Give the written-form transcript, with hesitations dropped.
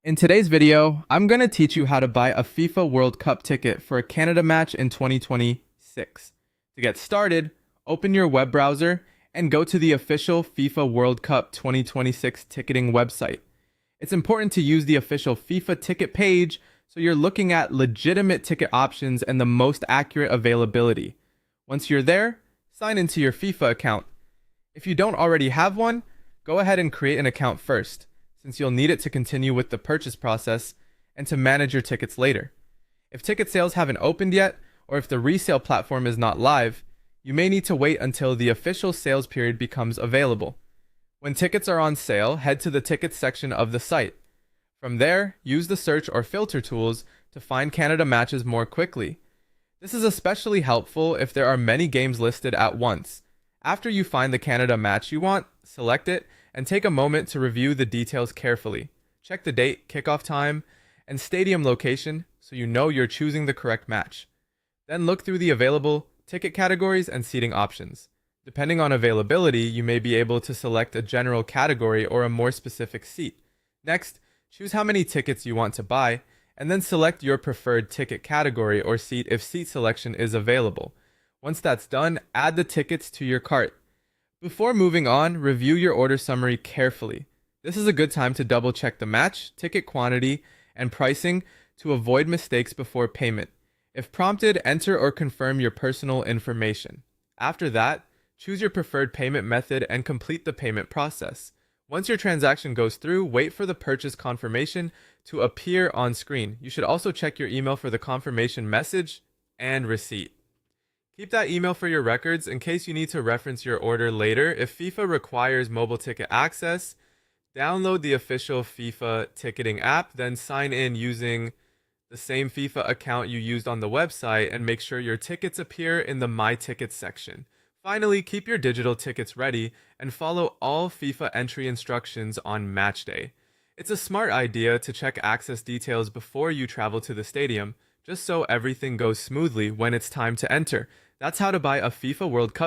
In today's video, I'm going to teach you how to buy a FIFA World Cup ticket for a Canada match in 2026. To get started, open your web browser and go to the official FIFA World Cup 2026 ticketing website. It's important to use the official FIFA ticket page so you're looking at legitimate ticket options and the most accurate availability. Once you're there, sign into your FIFA account. If you don't already have one, go ahead and create an account first, since you'll need it to continue with the purchase process and to manage your tickets later. If ticket sales haven't opened yet, or if the resale platform is not live, you may need to wait until the official sales period becomes available. When tickets are on sale, head to the tickets section of the site. From there, use the search or filter tools to find Canada matches more quickly. This is especially helpful if there are many games listed at once. After you find the Canada match you want, select it and take a moment to review the details carefully. Check the date, kickoff time, and stadium location so you know you're choosing the correct match. Then look through the available ticket categories and seating options. Depending on availability, you may be able to select a general category or a more specific seat. Next, choose how many tickets you want to buy, and then select your preferred ticket category or seat if seat selection is available. Once that's done, add the tickets to your cart. Before moving on, review your order summary carefully. This is a good time to double check the match, ticket quantity, and pricing to avoid mistakes before payment. If prompted, enter or confirm your personal information. After that, choose your preferred payment method and complete the payment process. Once your transaction goes through, wait for the purchase confirmation to appear on screen. You should also check your email for the confirmation message and receipt. Keep that email for your records in case you need to reference your order later. If FIFA requires mobile ticket access, download the official FIFA ticketing app, then sign in using the same FIFA account you used on the website and make sure your tickets appear in the My Tickets section. Finally, keep your digital tickets ready and follow all FIFA entry instructions on match day. It's a smart idea to check access details before you travel to the stadium, just so everything goes smoothly when it's time to enter. That's how to buy a FIFA World Cup